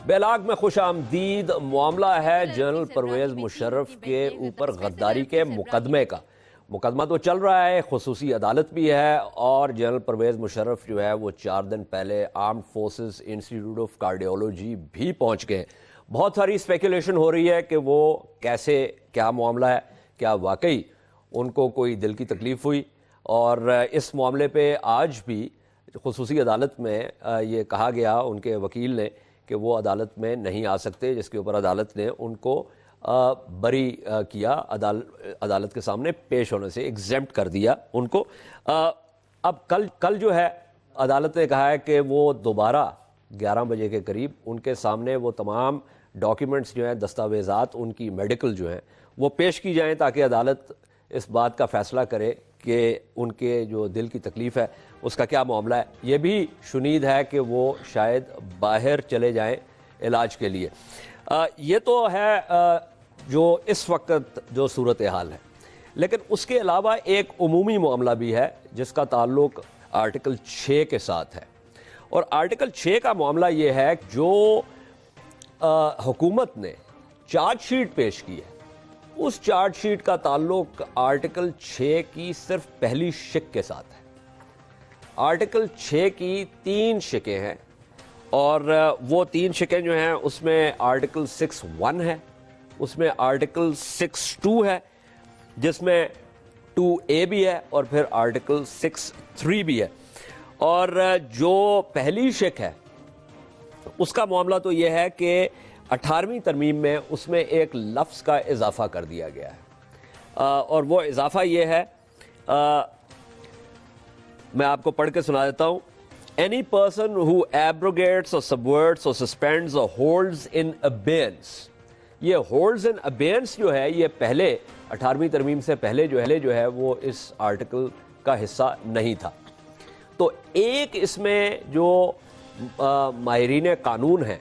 بیلاگ میں خوش آمدید. معاملہ ہے جنرل پرویز مشرف کے اوپر غداری کے مقدمے کا. مقدمہ تو چل رہا ہے, خصوصی عدالت بھی ہے, اور جنرل پرویز مشرف جو ہے وہ 4 دن پہلے armed forces institute of cardiology بھی پہنچ گئے. بہت ساری اسپیکولیشن ہو رہی ہے کہ وہ کیسے, کیا معاملہ ہے, کیا واقعی ان کو کوئی دل کی تکلیف ہوئی. اور اس معاملے پہ آج بھی خصوصی عدالت میں یہ کہا گیا ان کے وکیل نے کہ وہ عدالت میں نہیں آ سکتے, جس کے اوپر عدالت نے ان کو بری کیا, عدالت کے سامنے پیش ہونے سے ایگزیمپٹ کر دیا ان کو. اب کل جو ہے عدالت نے کہا ہے کہ وہ دوبارہ 11 بجے کے قریب ان کے سامنے وہ تمام ڈاکیومنٹس جو ہیں, دستاویزات ان کی میڈیکل جو ہیں وہ پیش کی جائیں, تاکہ عدالت اس بات کا فیصلہ کرے کہ ان کے جو دل کی تکلیف ہے اس کا کیا معاملہ ہے. یہ بھی شنید ہے کہ وہ شاید باہر چلے جائیں علاج کے لیے. یہ تو ہے جو اس وقت جو صورتحال ہے, لیکن اس کے علاوہ ایک عمومی معاملہ بھی ہے جس کا تعلق آرٹیکل 6 کے ساتھ ہے. اور آرٹیکل 6 کا معاملہ یہ ہے جو حکومت نے چارج شیٹ پیش کی ہے, اس چارج شیٹ کا تعلق آرٹیکل 6 کی صرف پہلی شق کے ساتھ ہے. آرٹیکل 6 کی 3 شقیں ہیں, اور وہ 3 شقیں جو ہیں اس میں آرٹیکل 6(1) ہے, اس میں آرٹیکل 6(2) ہے, جس میں 2A بھی ہے, اور پھر آرٹیکل 6(3) بھی ہے. اور جو پہلی شق ہے اس کا معاملہ تو یہ ہے کہ 18ویں ترمیم میں اس میں ایک لفظ کا اضافہ کر دیا گیا ہے, اور وہ اضافہ یہ ہے, میں آپ کو پڑھ کے سنا دیتا ہوں. Any person who abrogates or subverts or suspends or holds in abeyance. یہ holds in abeyance جو ہے یہ پہلے 18ویں ترمیم سے پہلے جو ہے وہ اس آرٹیکل کا حصہ نہیں تھا. تو ایک اس میں جو ماہرین قانون ہیں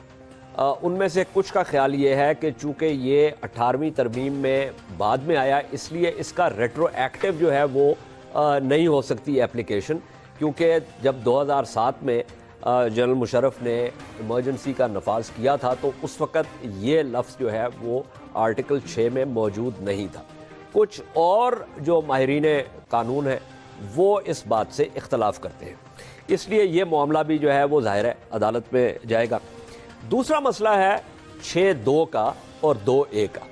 ان میں سے کچھ کا خیال یہ ہے کہ چونکہ یہ 18ویں ترمیم میں بعد میں آیا, اس لیے اس کا ریٹرو ایکٹیو جو ہے وہ نہیں ہو سکتی اپلیکیشن, کیونکہ جب 2007 میں جنرل مشرف نے ایمرجنسی کا نفاذ کیا تھا تو اس وقت یہ لفظ جو ہے وہ آرٹیکل 6 میں موجود نہیں تھا. کچھ اور جو ماہرین قانون ہیں وہ اس بات سے اختلاف کرتے ہیں, اس لیے یہ معاملہ بھی جو ہے وہ ظاہر ہے عدالت میں جائے گا. دوسرا مسئلہ ہے 6(2) کا اور 2A کا.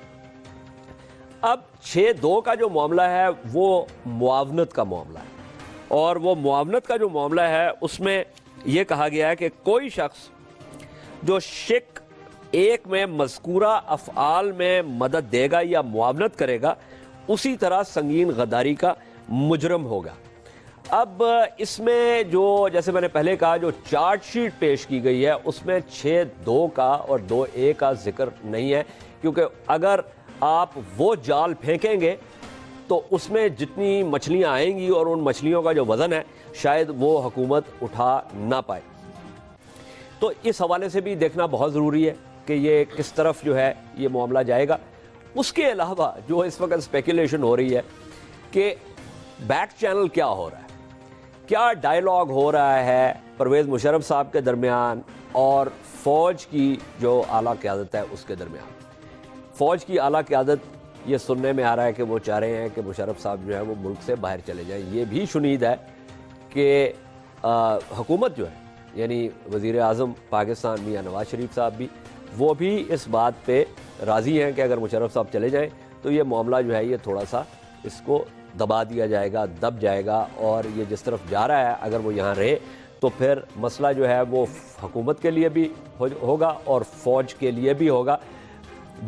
اب 6(2) کا جو معاملہ ہے وہ معاونت کا معاملہ ہے, اور وہ معاونت کا جو معاملہ ہے اس میں یہ کہا گیا ہے کہ کوئی شخص جو شق 1 میں مذکورہ افعال میں مدد دے گا یا معاونت کرے گا اسی طرح سنگین غداری کا مجرم ہوگا. اب اس میں جو جیسے میں نے پہلے کہا جو چارج شیٹ پیش کی گئی ہے اس میں 6(2) کا اور 2A کا ذکر نہیں ہے, کیونکہ اگر آپ وہ جال پھینکیں گے تو اس میں جتنی مچھلیاں آئیں گی اور ان مچھلیوں کا جو وزن ہے شاید وہ حکومت اٹھا نہ پائے. تو اس حوالے سے بھی دیکھنا بہت ضروری ہے کہ یہ کس طرف جو ہے یہ معاملہ جائے گا. اس کے علاوہ جو اس وقت اسپیکولیشن ہو رہی ہے کہ بیک چینل کیا ہو رہا ہے, کیا ڈائیلاگ ہو رہا ہے پرویز مشرف صاحب کے درمیان اور فوج کی جو اعلیٰ قیادت ہے اس کے درمیان. فوج کی اعلیٰ قیادت یہ سننے میں آ رہا ہے کہ وہ چاہ رہے ہیں کہ مشرف صاحب جو ہے وہ ملک سے باہر چلے جائیں. یہ بھی شنید ہے کہ حکومت جو ہے یعنی وزیر اعظم پاکستان میاں نواز شریف صاحب بھی وہ بھی اس بات پہ راضی ہیں کہ اگر مشرف صاحب چلے جائیں تو یہ معاملہ جو ہے یہ تھوڑا سا اس کو دبا دیا جائے گا, دب جائے گا, اور یہ جس طرف جا رہا ہے اگر وہ یہاں رہے تو پھر مسئلہ جو ہے وہ حکومت کے لیے بھی ہوگا اور فوج کے لیے بھی ہوگا,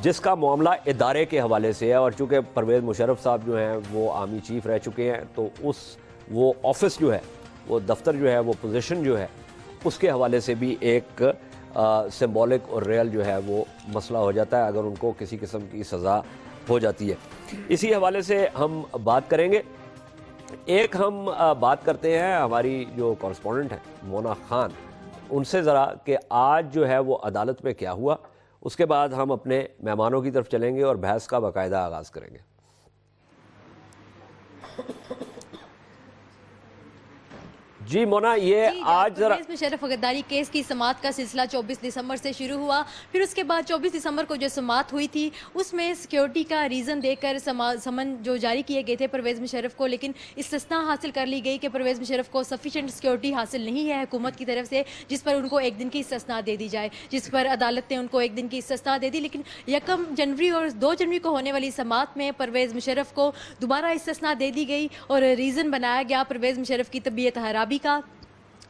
جس کا معاملہ ادارے کے حوالے سے ہے. اور چونکہ پرویز مشرف صاحب جو ہیں وہ آرمی چیف رہ چکے ہیں تو وہ آفس جو ہے وہ دفتر جو ہے وہ پوزیشن جو ہے اس کے حوالے سے بھی ایک سمبولک اور ریئل جو ہے وہ مسئلہ ہو جاتا ہے اگر ان کو کسی قسم کی سزا ہو جاتی ہے. اسی حوالے سے ہم بات کریں گے. ایک ہم بات کرتے ہیں ہماری جو کورسپونڈنٹ ہیں مونا خان ان سے ذرا کہ آج جو ہے وہ عدالت میں کیا ہوا, اس کے بعد ہم اپنے مہمانوں کی طرف چلیں گے اور بحث کا باقاعدہ آغاز کریں گے. جی مونا، یہ آج ذرا پرویز مشرف غداری کیس کی سماعت کا سلسلہ 24 دسمبر سے شروع ہوا. پھر اس کے بعد 24 دسمبر کو جو سماعت ہوئی تھی اس میں سیکیورٹی کا ریزن دے کر سمن جو جاری کیے گئے تھے پرویز مشرف کو، لیکن استثناء حاصل کر لی گئی کہ پرویز مشرف کو سفیشینٹ سیکیورٹی حاصل نہیں ہے حکومت کی طرف سے، جس پر ان کو 1 دن کی استثناء دے دی جائے، جس پر عدالت نے ان کو 1 دن کی استثناء دے دی. لیکن 1 جنوری اور 2 جنوری کو ہونے والی سماعت میں پرویز مشرف کو دوبارہ استثناء دے دی گئی اور ریزن بنایا گیا پرویز مشرف کی طبیعت خرابی کا.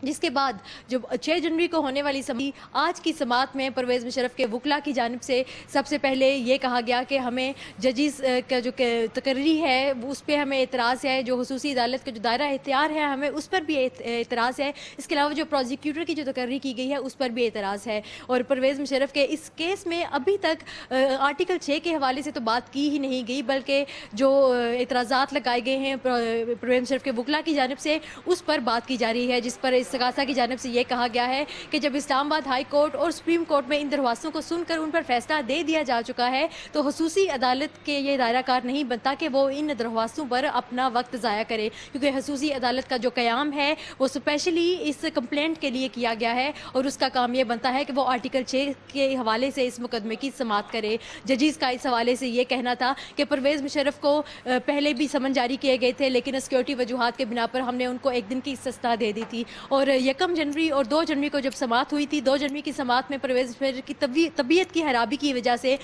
جس کے بعد جو 6 جنوری کو ہونے والی آج کی سماعت میں پرویز مشرف کے وکلا کی جانب سے سب سے پہلے یہ کہا گیا کہ ہمیں ججز کا جو تقرری ہے اس پہ ہمیں اعتراض ہے، جو خصوصی عدالت کا جو دائرہ اختیار ہے ہمیں اس پر بھی اعتراض ہے. اس کے علاوہ جو پروزیکیوٹر کی جو تقرری کی گئی ہے اس پر بھی اعتراض ہے. اور پرویز مشرف کے اس کیس میں ابھی تک آرٹیکل 6 کے حوالے سے تو بات کی ہی نہیں گئی، بلکہ جو اعتراضات لگائے گئے ہیں پرویز مشرف کے وکلا کی جانب سے اس پر بات کی جا رہی ہے، جس پر استغاثہ کی جانب سے یہ کہا گیا ہے کہ جب اسلام آباد ہائی کورٹ اور سپریم کورٹ میں ان درخواستوں کو سن کر ان پر فیصلہ دے دیا جا چکا ہے تو خصوصی عدالت کے یہ دائرہ کار نہیں بنتا کہ وہ ان درخواستوں پر اپنا وقت ضائع کرے، کیونکہ خصوصی عدالت کا جو قیام ہے وہ اسپیشلی اس کمپلینٹ کے لیے کیا گیا ہے اور اس کا کام یہ بنتا ہے کہ وہ آرٹیکل 6 کے حوالے سے اس مقدمے کی سماعت کرے. ججز کا اس حوالے سے یہ کہنا تھا کہ پرویز مشرف کو پہلے بھی سمن جاری کیے گئے تھے لیکن سیکیورٹی وجوہات کے بنا پر ہم نے ان کو 1 دن کی استثناء دے دی تھی. اور 1 جنوری اور 2 جنوری کو جب سماعت ہوئی تھی، 2 جنوری کی سماعت میں پرویز مشرف کی طبیعت کی خرابی کی وجہ سے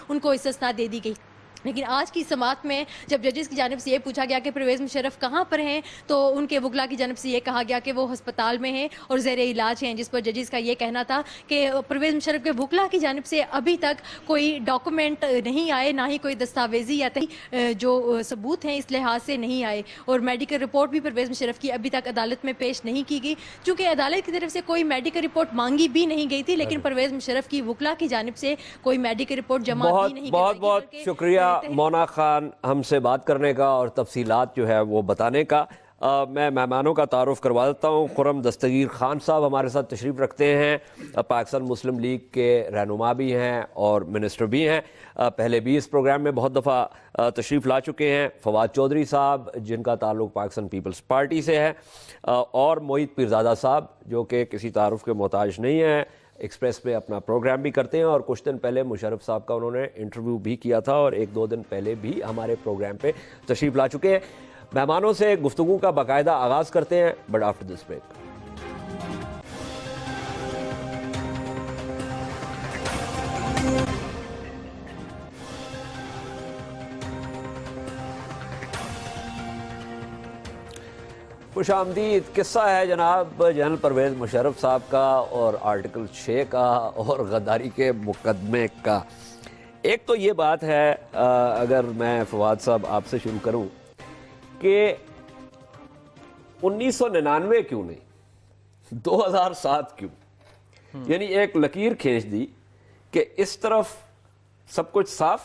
ان کو استثناء دے دی گئی. لیکن آج کی سماعت میں جب ججز کی جانب سے یہ پوچھا گیا کہ پرویز مشرف کہاں پر ہیں تو ان کے وکلا کی جانب سے یہ کہا گیا کہ وہ ہسپتال میں ہیں اور زیر علاج ہیں، جس پر ججز کا یہ کہنا تھا کہ پرویز مشرف کے وکلا کی جانب سے ابھی تک کوئی ڈاکومنٹ نہیں آئے، نہ ہی کوئی دستاویزی یا جو ثبوت ہیں اس لحاظ سے نہیں آئے. اور میڈیکل رپورٹ بھی پرویز مشرف کی ابھی تک عدالت میں پیش نہیں کی گئی، چونکہ عدالت کی طرف سے کوئی میڈیکل رپورٹ مانگی بھی نہیں گئی تھی، لیکن پرویز مشرف کی وکلا کی جانب سے کوئی میڈیکل رپورٹ جمع بھی نہیں کی. بہت شکریہ مونا خان ہم سے بات کرنے کا اور تفصیلات جو ہے وہ بتانے کا. میں مہمانوں کا تعارف کروا دیتا ہوں. خرم دستگیر خان صاحب ہمارے ساتھ تشریف رکھتے ہیں، پاکستان مسلم لیگ کے رہنما بھی ہیں اور منسٹر بھی ہیں، پہلے بھی اس پروگرام میں بہت دفعہ تشریف لا چکے ہیں. فواد چودھری صاحب جن کا تعلق پاکستان پیپلز پارٹی سے ہے، اور موہت پیرزادہ صاحب جو کہ کسی تعارف کے محتاج نہیں ہیں، ایکسپریس پہ اپنا پروگرام بھی کرتے ہیں اور کچھ دن پہلے مشرف صاحب کا انہوں نے انٹرویو بھی کیا تھا اور 1-2 دن پہلے بھی ہمارے پروگرام پہ تشریف لا چکے ہیں. مہمانوں سے گفتگو کا باقاعدہ آغاز کرتے ہیں بٹ آفٹر دس بریک. خوش آمدید. قصہ ہے جناب جنرل پرویز مشرف صاحب کا اور آرٹیکل 6 کا اور غداری کے مقدمے کا. ایک تو یہ بات ہے، اگر میں فواد صاحب آپ سے شروع کروں، کہ 1999 کیوں نہیں، 2007 کیوں؟ یعنی ایک لکیر کھینچ دی کہ اس طرف سب کچھ صاف،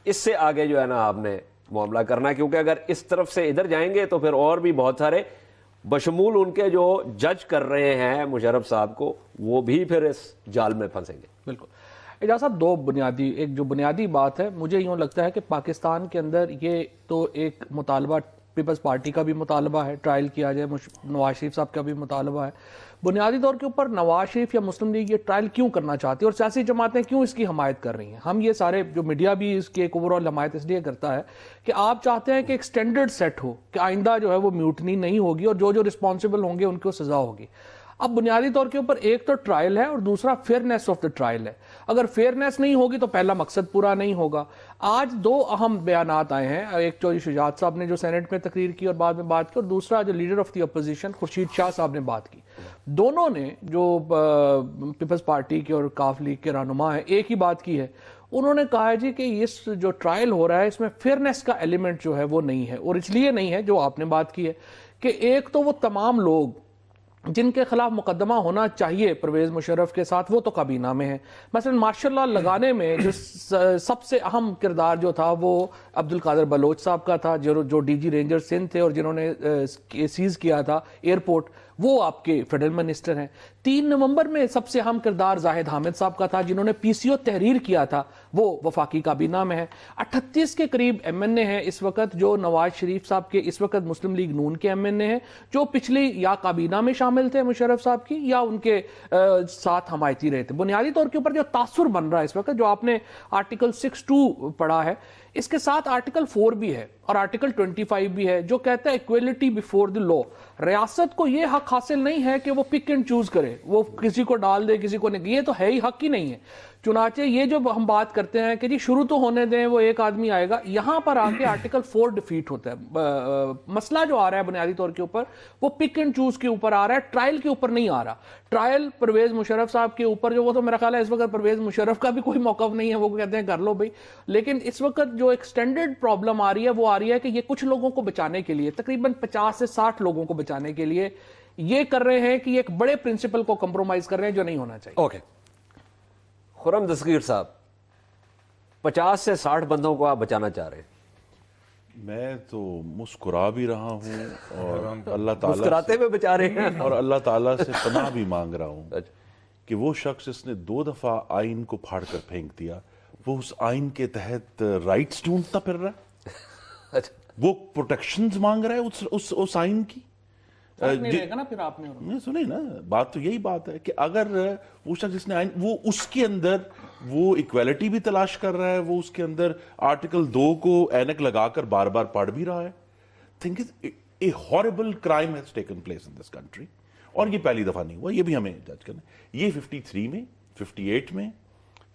اس سے آگے جو ہے نا آپ نے معاملہ کرنا ہے، کیونکہ اگر اس طرف سے ادھر جائیں گے تو پھر اور بھی بہت سارے بشمول ان کے جو جج کر رہے ہیں مشرف صاحب کو وہ بھی پھر اس جال میں پھنسیں گے. بالکل. اجازت صاحب، ایک جو بنیادی بات ہے، مجھے یوں لگتا ہے کہ پاکستان کے اندر یہ تو ایک مطالبہ پیپلز پارٹی کا بھی مطالبہ ہے، ٹرائل کیا جائے، نواز شریف صاحب کا بھی مطالبہ ہے. بنیادی طور کے اوپر نواز شریف یا مسلم لیگ یہ ٹرائل کیوں کرنا چاہتی ہے اور سیاسی جماعتیں کیوں اس کی حمایت کر رہی ہیں؟ ہم یہ سارے جو میڈیا بھی اس کی ایک اوور آل حمایت اس لیے کرتا ہے کہ آپ چاہتے ہیں کہ ایک سٹینڈرڈ سیٹ ہو کہ آئندہ جو ہے وہ میوٹنی نہیں ہوگی اور جو رسپانسبل ہوں گے ان کو سزا ہوگی. اب بنیادی طور کے اوپر ایک تو ٹرائل ہے اور دوسرا فیئرنیس آف دا ٹرائل ہے. اگر فیئرنیس نہیں ہوگی تو پہلا مقصد پورا نہیں ہوگا. آج 2 اہم بیانات آئے ہیں، ایک چودھری شجاعت صاحب نے جو سینٹ میں تقریر کی اور بعد میں بات کی، اور دوسرا جو leader of the opposition Khursheed Shah صاحب نے بات کی. دونوں نے جو پیپلز پارٹی کے اور کاف لیگ کے رہنما ہیں ایک ہی بات کی ہے. انہوں نے کہا ہے جی کہ اس جو ٹرائل ہو رہا ہے اس میں فیئرنیس کا ایلیمنٹ جو ہے وہ نہیں ہے، اور اس لیے نہیں ہے جو آپ نے بات کی ہے کہ ایک تو وہ تمام لوگ جن کے خلاف مقدمہ ہونا چاہیے پرویز مشرف کے ساتھ وہ تو کابینہ میں ہیں. مثلا مارشل لا لگانے میں جو سب سے اہم کردار جو تھا وہ عبدالقادر بلوچ صاحب کا تھا، جو ڈی جی رینجر سندھ تھے اور جنہوں نے سیز کیا تھا ایئرپورٹ. وہ آپ کے فیڈرل منسٹر ہیں. 3 نومبر میں سب سے اہم کردار زاہد حامد صاحب کا تھا جنہوں نے پی سی او تحریر کیا تھا, وہ وفاقی کابینہ میں ہے. 38 کے قریب ایم این اے ہیں اس وقت جو نواز شریف صاحب کے اس وقت مسلم لیگ نون کے ایم این اے ہیں, جو پچھلی یا کابینہ میں شامل تھے مشرف صاحب کی یا ان کے ساتھ حمایتی رہے تھے. بنیادی طور کے اوپر جو تاثر بن رہا ہے اس وقت, جو آپ نے آرٹیکل 6(2) پڑھا ہے, اس کے ساتھ آرٹیکل 4 بھی ہے اور آرٹیکل 25 بھی ہے جو کہتا ہے ایکویلٹی بیفور دی لا. ریاست کو یہ حق حاصل نہیں ہے کہ وہ پک اینڈ چوز کرے, وہ کسی کو ڈال دے کسی کو نہیں, یہ تو ہے ہی حق ہی نہیں ہے. چنانچہ یہ جو ہم بات کرتے ہیں کہ جی شروع تو ہونے دیں, وہ ایک آدمی آئے گا, یہاں پر آ کے آرٹیکل 4 ڈیفیٹ ہوتا ہے. مسئلہ جو آ رہا ہے بنیادی طور کے اوپر وہ پک اینڈ چوز کے اوپر آ رہا ہے, ٹرائل کے اوپر نہیں آ رہا. ٹرائل پرویز مشرف صاحب کے اوپر جو, وہ تو میرا خیال ہے اس وقت پرویز مشرف کا بھی کوئی موقف نہیں ہے, وہ کہتے ہیں کر لو بھائی. لیکن اس وقت جو ایکسٹینڈڈ پرابلم آ رہی ہے وہ آ رہی ہے کہ یہ کچھ لوگوں کو بچانے کے لیے, تقریباً 50 سے 60 لوگوں کو بچانے کے لیے یہ کر رہے ہیں کہ یہ ایک بڑے پرنسپل کو کمپرومائز کر رہے ہیں جو نہیں ہونا چاہیے. اوکے, خرم دستگیر صاحب, 50 سے 60 بندوں کو آپ بچانا چاہ رہے ہیں. میں تو مسکرا بھی رہا ہوں اور اللہ تعالیٰ مسکراتے ہوئے بچا رہے ہیں, اور اللہ تعالیٰ سے پناہ بھی مانگ رہا ہوں کہ وہ شخص جس نے 2 دفعہ آئین کو پھاڑ کر پھینک دیا, وہ اس آئین کے تحت رائٹس ڈھونڈتا پھر رہا ہے, وہ پروٹیکشنز مانگ رہا ہے اس آئین کی. نہیں رہے گا نا پھر آپ نے سنیں نا, بات تو یہی بات ہے کہ اگر وہ شخص جس نے آئین, وہ اس کے اندر وہ ایکویلٹی بھی تلاش کر رہا ہے, وہ اس کے اندر آرٹیکل 2 کو اینک لگا کر بار بار پڑھ بھی رہا ہے. Think a herbal crime has taken place in this country, اور یہ پہلی دفعہ نہیں ہوا, یہ بھی ہمیں جج کرنا ہے. یہ 53 میں, 58 میں,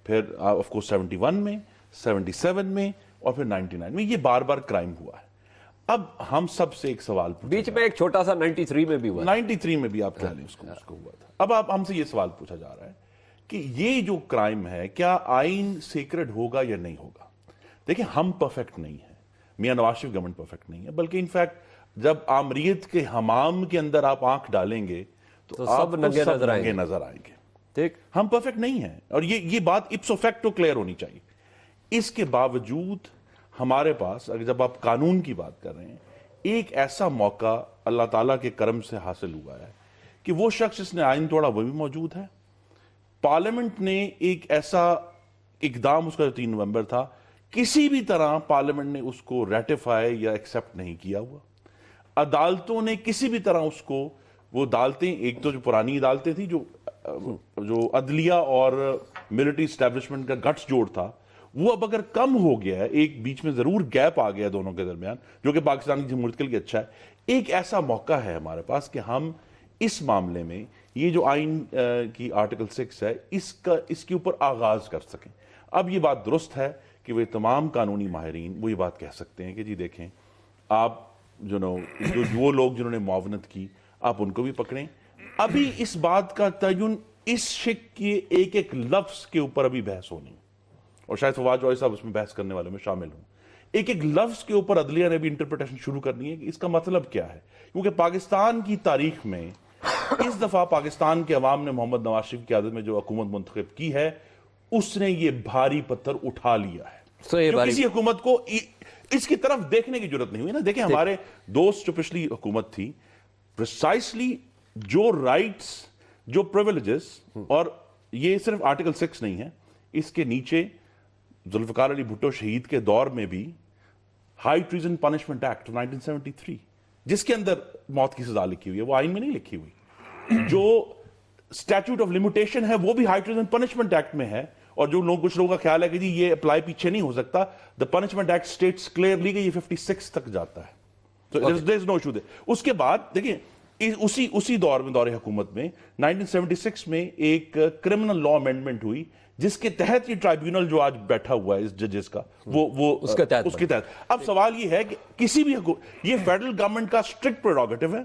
پھر آف کورس 71 میں, 77 میں, اور پھر 99 میں, یہ بار بار کرائم ہوا ہے. اب ہم سب سے ایک سوال بیچ میں ایک چھوٹا سا 93 میں بھی ہوا, 93 میں بھی آپ کہہ لیں اس کو ہوا تھا. اب آپ ہم سے یہ سوال پوچھا جا رہا ہے کہ یہ جو کرائم ہے کیا آئین سیکرڈ ہوگا یا نہیں ہوگا. دیکھیں, ہم پرفیکٹ نہیں ہیں, میاں نواز شریف گورنمنٹ پرفیکٹ نہیں ہے, بلکہ انفیکٹ جب آمریت کے حمام کے اندر آپ آنکھ ڈالیں گے تو سب ننگے نظر آئیں گے. ٹھیک, ہم پرفیکٹ نہیں ہیں, اور یہ بات اپسو فیکٹو کلیئر ہونی چاہیے. اس کے باوجود ہمارے پاس, اگر جب آپ قانون کی بات کر رہے ہیں, ایک ایسا موقع اللہ تعالیٰ کے کرم سے حاصل ہوا ہے کہ وہ شخص جس نے آئین توڑا وہ بھی موجود ہے. پارلیمنٹ نے ایک ایسا اقدام, اس کا جو 3 نومبر تھا, کسی بھی طرح پارلیمنٹ نے اس کو ریٹیفائی یا ایکسیپٹ نہیں کیا ہوا. عدالتوں نے کسی بھی طرح اس کو, وہ عدالتیں, ایک تو جو پرانی عدالتیں تھیں جو عدلیہ اور ملٹری اسٹیبلشمنٹ کا گٹس جوڑ تھا, وہ اب اگر کم ہو گیا ہے, ایک بیچ میں ضرور گیپ آ گیا دونوں کے درمیان, جو کہ پاکستان کی جمہوریت کے لیے اچھا ہے. ایک ایسا موقع ہے ہمارے پاس کہ ہم اس معاملے میں یہ جو آئین کی آرٹیکل 6 ہے اس کے اوپر آغاز کر سکیں. اب یہ بات درست ہے کہ وہ تمام قانونی ماہرین وہ یہ بات کہہ سکتے ہیں کہ جی دیکھیں, آپ وہ لوگ جنہوں نے معاونت کی آپ ان کو بھی پکڑیں. ابھی اس بات کا تعین اس شک کے ایک ایک لفظ کے اوپر ابھی بحث ہونی, اور شاید فواد جوہری صاحب اس میں بحث کرنے والوں میں شامل ہوں. ایک ایک لفظ کے اوپر عدلیہ نے بھی انٹرپریٹیشن شروع کرنی ہے کہ اس کا مطلب کیا ہے, کیونکہ پاکستان کی تاریخ میں اس دفعہ پاکستان کے عوام نے محمد نواز شریف کی قیادت میں جو حکومت منتخب کی ہے, اس نے یہ بھاری پتھر اٹھا لیا ہے, جو کسی حکومت کو اس کی طرف دیکھنے کی ضرورت نہیں ہوئی نا. دیکھیں, ہمارے دوست جو پچھلی حکومت تھی, پریسائسلی جو رائٹس, جو پریویلیجز, اور یہ صرف آرٹیکل 6 نہیں ہے, اس کے نیچے ذوالفقار علی بھٹو شہید کے دور میں بھی ہائی ٹریزن پنشمنٹ ایکٹ 1973, جس کے اندر موت کی سزا لکھی ہوئی ہے, وہ آئین میں نہیں لکھی ہوئی. جو اسٹیچوٹ آف لمیٹیشن ہے وہ بھی ہائی ٹریزن پنشمنٹ ایکٹ میں ہے, اور جو کچھ لوگوں کا خیال ہے کہ جی یہ اپلائی پیچھے نہیں ہو سکتا, the punishment act states clearly کہ یہ 56 تک جاتا ہے. So there is no issue there. اس کے بعد دیکھیں, اسی دور میں, دور حکومت میں 1976 میں ایک کرمنل لا امینڈمنٹ ہوئی, جس کے تحت یہ ٹرائیبیونل جو آج بیٹھا ہوا ہے اس ججز کا, وہ اس کے تحت. اب سوال یہ ہے کہ کسی بھی یہ فیڈرل گورنمنٹ کا سٹرکٹ پریروگیٹو ہے,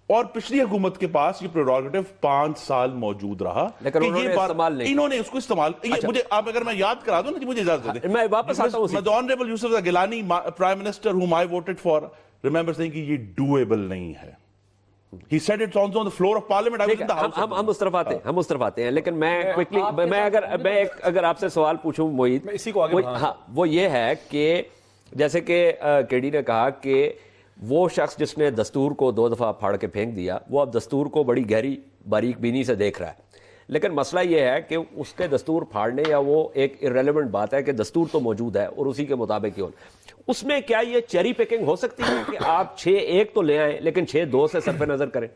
اور پچھلی حکومت کے پاس یہ پریروگیٹو 5 سال موجود رہا, لیکن انہوں نے اس کو استعمال. مجھے آپ اگر میں یاد کرا دوں نا, مجھے اجازت دیں, میں واپس آتا ہوں. The Honorable Yusuf Gilani, Prime Minister whom I voted for, remember saying کہ یہ doable نہیں ہے. He said it on the floor of Parliament. I was in the House. ہم اس طرف آتے ہیں, لیکن میں کوئکلی, میں اگر آپ سے سوال پوچھوں معید, وہ یہ ہے کہ جیسے کہ کیڈی نے کہا کہ وہ شخص جس نے دستور کو 2 دفعہ پھاڑ کے پھینک دیا وہ اب دستور کو بڑی گہری باریک بینی سے دیکھ رہا ہے. لیکن مسئلہ یہ ہے کہ اس کے دستور پھاڑنے یا وہ ایک irrelevant بات ہے کہ دستور تو موجود ہے اور اسی کے مطابق ہی اس میں کیا یہ چیری پیکنگ ہو سکتی ہے کہ آپ 6-1 تو لے آئیں لیکن 6-2 سے صرف نظر کریں؟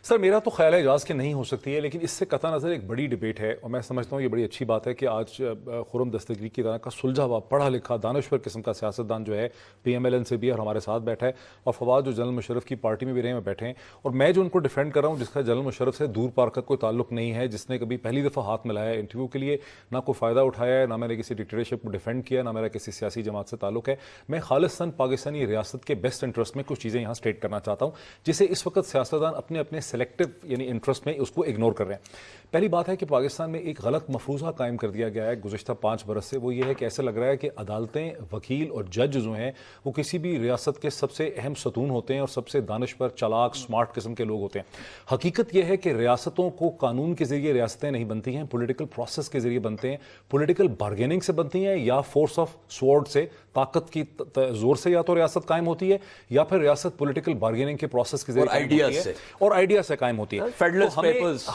سر میرا تو خیال ہے اعجاز کہ نہیں ہو سکتی ہے، لیکن اس سے قطع نظر ایک بڑی ڈبیٹ ہے، اور میں سمجھتا ہوں یہ بڑی اچھی بات ہے کہ آج خرم دستگیر کی طرح کا سلجھا ہوا پڑھا لکھا دانشور قسم کا سیاستدان جو ہے پی ایم ایل این سے بھی اور ہمارے ساتھ بیٹھا ہے، اور فواد جو جنرل مشرف کی پارٹی میں بھی رہے میں بیٹھے ہیں، اور میں جو ان کو ڈیفینڈ کر رہا ہوں جس کا جنرل مشرف سے دور پار کا کوئی تعلق نہیں ہے، جس نے کبھی پہلی دفعہ ہاتھ ملایا ہے انٹرویو کے لیے، نہ کوئی فائدہ اٹھایا ہے، نہ میں نے کسی ڈکٹیٹرشپ کو ڈیفینڈ کیا، نہ میرا کسی سیاسی جماعت سے تعلق ہے. میں خالصاً پاکستانی ریاست کے بیسٹ انٹرسٹ میں کچھ چیزیں یہاں اسٹیٹ کرنا چاہتا ہوں جسے اس وقت سیاستدان اپنے اپنے سلیکٹو یعنی انٹرسٹ میں اس کو اگنور کر رہے ہیں. پہلی بات ہے کہ پاکستان میں ایک غلط مفروضہ قائم کر دیا گیا ہے گزشتہ 5 برس سے، وہ یہ ہے کہ ایسا لگ رہا ہے کہ عدالتیں، وکیل اور جج جو ہیں وہ کسی بھی ریاست کے سب سے اہم ستون ہوتے ہیں اور سب سے دانشور، چالاک، سمارٹ قسم کے لوگ ہوتے ہیں. حقیقت یہ ہے کہ ریاستوں کو قانون کے ذریعے ریاستیں نہیں بنتی ہیں، پولیٹیکل پروسیس کے ذریعے بنتے ہیں، پولیٹیکل بارگیننگ سے بنتی ہیں، یا فورس آف سوارڈ سے، طاقت کی زور سے یا تو ریاست قائم ہوتی ہے، یا پھر ریاست پولیٹیکل بارگیننگ کے پروسیس کے ذریعے اور آئیڈیا سے قائم ہوتی ہے.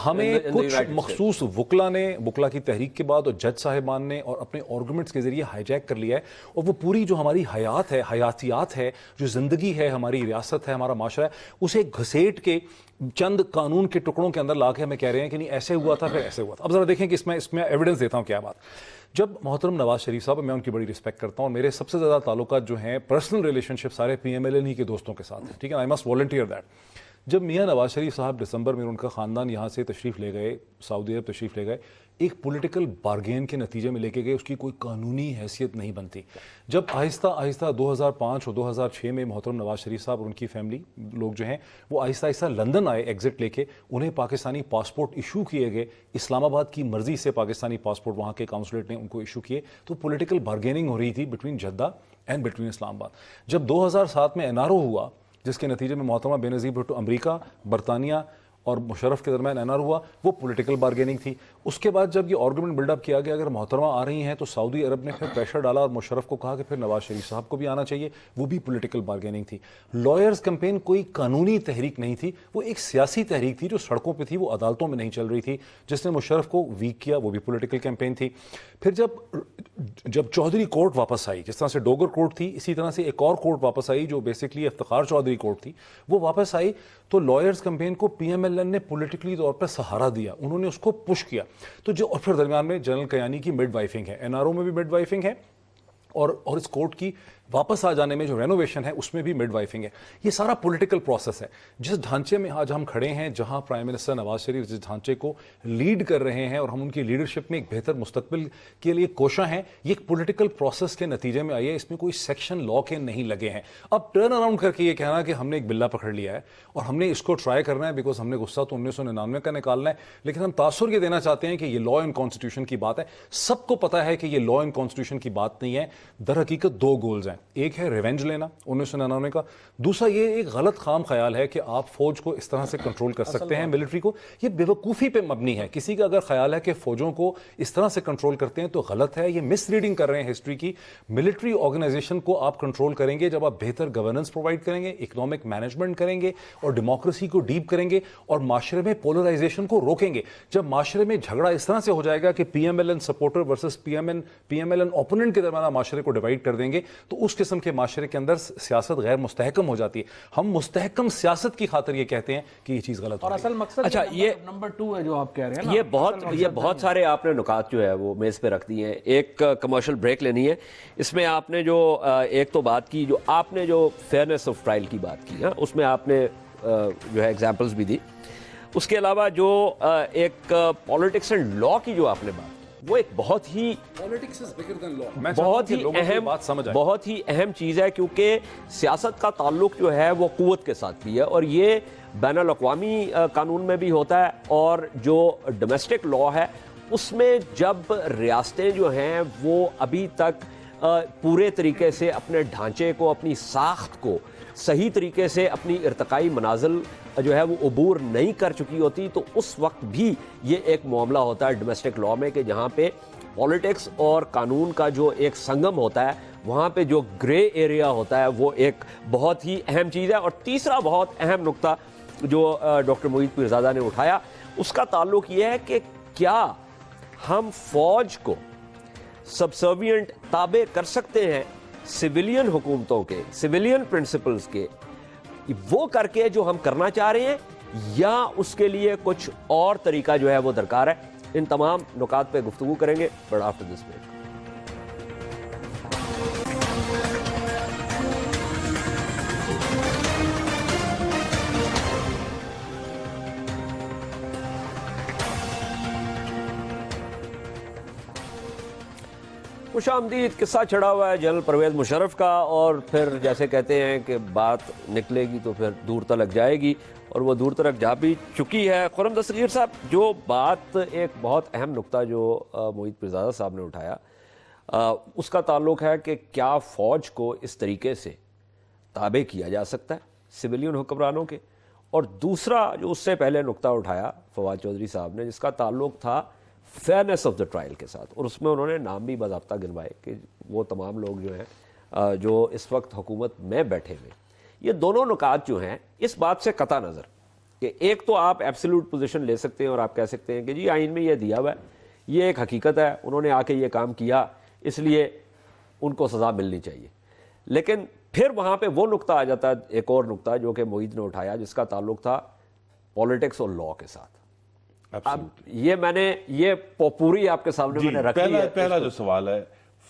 ہمیں کچھ مخصوص وکلا کی تحریک کے بعد اور جج صاحبان نے اور اپنے آرگومنٹس کے ذریعے ہائی جیک کر لیا ہے، اور وہ پوری جو ہماری حیات ہے، حیاتیات ہے، جو زندگی ہے، ہماری ریاست ہے، ہمارا معاشرہ ہے، اسے گھسیٹ کے چند قانون کے ٹکڑوں کے اندر لا کے ہمیں کہہ رہے ہیں کہ نہیں ایسے ہوا تھا پھر ایسے ہوا تھا. اب ذرا دیکھیں کہ اس میں ایویڈنس دیتا ہوں کیا بات. جب محترم نواز شریف صاحب، میں ان کی بڑی رسپیکٹ کرتا ہوں اور میرے سب سے زیادہ تعلقات جو ہیں پرسنل ریلیشن شپ سارے پی ایم ایل این ہی کے دوستوں کے ساتھ ہیں، ٹھیک ہے، آئی مسٹ والنٹیئر دیٹ. جب میاں نواز شریف صاحب دسمبر میں ان کا خاندان یہاں سے تشریف لے گئے، سعودی عرب تشریف لے گئے، ایک پولیٹیکل بارگین کے نتیجے میں لے کے گئے، اس کی کوئی قانونی حیثیت نہیں بنتی. جب آہستہ آہستہ 2005 اور 2006 میں محترم نواز شریف صاحب اور ان کی فیملی لوگ جو ہیں وہ آہستہ آہستہ لندن آئے ایگزٹ لے کے، انہیں پاکستانی پاسپورٹ ایشو کیے گئے، اسلام آباد کی مرضی سے پاکستانی پاسپورٹ وہاں کے کاؤنسلیٹ نے ان کو ایشو کیے، تو پولیٹیکل بارگیننگ ہو رہی تھی between Jeddah and between Islam آباد. جب 2007 میں این آر او ہوا، جس کے نتیجے میں محترمہ بے نظیر بھٹو امریکہ، برطانیہ اور مشرف کے درمیان این آر ہوا، وہ پولیٹیکل بارگیننگ تھی. اس کے بعد جب یہ آرگومنٹ بلڈ اپ کیا گیا اگر محترمہ آ رہی ہیں تو سعودی عرب نے پھر پریشر ڈالا اور مشرف کو کہا کہ پھر نواز شریف صاحب کو بھی آنا چاہیے، وہ بھی پولیٹیکل بارگیننگ تھی. لائرز کیمپین کوئی قانونی تحریک نہیں تھی، وہ ایک سیاسی تحریک تھی جو سڑکوں پہ تھی، وہ عدالتوں میں نہیں چل رہی تھی. جس نے مشرف کو ویک کیا وہ بھی پولیٹیکل کیمپین تھی. پھر جب چودھری کورٹ واپس آئی، جس طرح سے ڈوگر کورٹ تھی اسی طرح سے ایک اور کورٹ واپس آئی جو بیسکلی افتخار چودھری کورٹ تھی، وہ واپس آئی تو لائرز کیمپین کو پی ایم ایل این نے پولیٹیکلی طور پہ سہارا دیا، انہوں نے اس کو پش کیا. تو جو اور پھر درمیان میں جنرل کیانی کی مڈ وائفنگ ہے، این آر او میں بھی مڈ وائفنگ ہے، اور اس کورٹ کی واپس آ جانے میں جو رینوویشن ہے اس میں بھی مڈ وائفنگ ہے. یہ سارا پولیٹیکل پروسیس ہے. جس ڈھانچے میں آج ہم کھڑے ہیں، جہاں پرائم منسٹر نواز شریف جس ڈھانچے کو لیڈ کر رہے ہیں اور ہم ان کی لیڈرشپ میں ایک بہتر مستقبل کے لیے کوشاں ہیں، یہ ایک پولیٹیکل پروسیس کے نتیجے میں آئی ہے. اس میں کوئی سیکشن لا کے نہیں لگے ہیں. اب ٹرن اراؤنڈ کر کے یہ کہنا کہ ہم نے ایک بلا پکڑ لیا ہے اور ہم نے اس کو ٹرائی کرنا ہے بیکاز ہم نے غصہ تو 1999 کا نکالنا ہے، لیکن ہم تاثر یہ دینا چاہتے ہیں کہ یہ لا اینڈ کانسٹیٹیوشن کی بات ہے. سب کو پتا ہے کہ یہ لا اینڈ کانسٹیٹیوشن کی بات نہیں ہے. در حقیقت 2 گولز ہیں، ایک ہے ریونج لینا 1999 کا، دوسرا یہ ایک غلط خام خیال ہے کہ آپ فوج کو اس طرح سے کنٹرول کر سکتے ہیں، ملٹری کو. یہ بیوقوفی پہ مبنی ہے. کسی کا اگر خیال ہے کہ فوجوں کو اس طرح سے کنٹرول کرتے ہیں تو غلط ہے. یہ مس ریڈنگ کر رہے ہیں ہسٹری کی. ملٹری آرگنائزیشن کو آپ کنٹرول کریں گے جب آپ بہتر گورننس پرووائڈ کریں گے، اکنامک مینجمنٹ کریں گے اور ڈیموکریسی کو ڈیپ کریں گے اور معاشرے میں پولرائزیشن کو روکیں گے. جب معاشرے میں جھگڑا اس طرح سے ہو جائے گا کہ P M L N supporter versus P M L N opponent کے درمیان معاشرے کو ڈیوائڈ کر دیں گے تو اس قسم کے معاشرے کے اندر سیاست غیر مستحکم ہو جاتی ہے. ہم مستحکم سیاست کی خاطر یہ کہتے ہیں کہ یہ چیز غلط ہے. اور اصل مقصد اچھا یہ نمبر 2 ہے جو آپ کہہ رہے ہیں، یہ بہت سارے آپ نے نکات جو ہے وہ میز پہ رکھ دیے ہیں. ایک کمرشل بریک لینی ہے. اس میں آپ نے جو ایک تو بات کی، جو آپ نے جو فیئرنیس آف ٹرائل کی بات کی، اس میں آپ نے جو ہے ایگزامپلز بھی دی. اس کے علاوہ جو ایک پالیٹکس اینڈ لا کی جو آپ نے بات، وہ ایک بہت ہی اہم چیز ہے، کیونکہ سیاست کا تعلق جو ہے وہ قوت کے ساتھ بھی ہے اور یہ بین الاقوامی قانون میں بھی ہوتا ہے اور جو ڈومیسٹک لا ہے اس میں جب ریاستیں جو ہیں وہ ابھی تک پورے طریقے سے اپنے ڈھانچے کو، اپنی ساخت کو صحیح طریقے سے اپنی ارتقائی منازل جو ہے وہ عبور نہیں کر چکی ہوتی، تو اس وقت بھی یہ ایک معاملہ ہوتا ہے ڈومیسٹک لا میں کہ جہاں پہ پالیٹکس اور قانون کا جو ایک سنگم ہوتا ہے وہاں پہ جو گرے ایریا ہوتا ہے وہ ایک بہت ہی اہم چیز ہے. اور تیسرا بہت اہم نقطہ جو ڈاکٹر معید پیرزادہ نے اٹھایا اس کا تعلق یہ ہے کہ کیا ہم فوج کو سبسروینٹ تابع کر سکتے ہیں سویلین حکومتوں کے, سویلین پرنسپلز کے, وہ کر کے جو ہم کرنا چاہ رہے ہیں, یا اس کے لیے کچھ اور طریقہ جو ہے وہ درکار ہے. ان تمام نکات پہ گفتگو کریں گے بٹ آفٹر دس بریک. خوش آمدید. قصہ چڑھا ہوا ہے جنرل پرویز مشرف کا, اور پھر جیسے کہتے ہیں کہ بات نکلے گی تو پھر دور تلک جائے گی, اور وہ دور تلک جا بھی چکی ہے. خرم دستگیر صاحب, جو بات ایک بہت اہم نقطہ جو معید پیرزادہ صاحب نے اٹھایا اس کا تعلق ہے کہ کیا فوج کو اس طریقے سے تابع کیا جا سکتا ہے سویلین حکمرانوں کے, اور دوسرا جو اس سے پہلے نقطہ اٹھایا فواد چودھری صاحب نے جس کا تعلق تھا فیئرنیس آف دا ٹرائل کے ساتھ, اور اس میں انہوں نے نام بھی باضابطہ گنوائے کہ وہ تمام لوگ جو ہیں جو اس وقت حکومت میں بیٹھے ہوئے. یہ دونوں نکات جو ہیں اس بات سے قطع نظر کہ ایک تو آپ ایبسولوٹ پوزیشن لے سکتے ہیں اور آپ کہہ سکتے ہیں کہ جی آئین میں یہ دیا ہوا ہے, یہ ایک حقیقت ہے, انہوں نے آ کے یہ کام کیا اس لیے ان کو سزا ملنی چاہیے. لیکن پھر وہاں پہ وہ نقطہ آ جاتا ہے, ایک اور نقطہ جو کہ معید نے اٹھایا جس کا تعلق تھا پالیٹکس اور لاء کے ساتھ. اب یہ پوری آپ کے سامنے میں نے رکھی ہے. پہلا جو سوال ہے,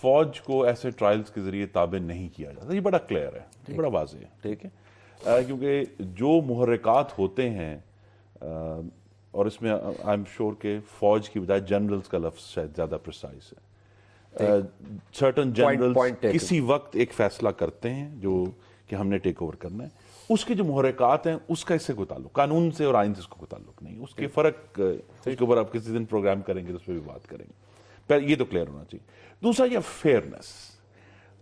فوج کو ایسے ٹرائلز کے ذریعے تابع نہیں کیا جاتا, یہ بڑا کلیئر ہے, یہ بڑا واضح ہے. ٹھیک ہے, کیونکہ جو محرکات ہوتے ہیں, اور اس میں آئی ایم شور کہ فوج کی بجائے جنرلز کا لفظ شاید زیادہ پریسائز ہے. سرٹن جنرلز کسی وقت ایک فیصلہ کرتے ہیں جو کہ ہم نے ٹیک اوور کرنا ہے, اس کے جو محرکات ہیں اس کا اس سے کوئی تعلق, قانون سے اور آئین سے اس کو کوئی تعلق نہیں. اس کے فرق اس کے اوپر آپ کسی دن پروگرام کریں گے تو اس پہ بھی بات کریں گے. پہلے یہ تو کلیئر ہونا چاہیے. دوسرا یہ فیئرنیس,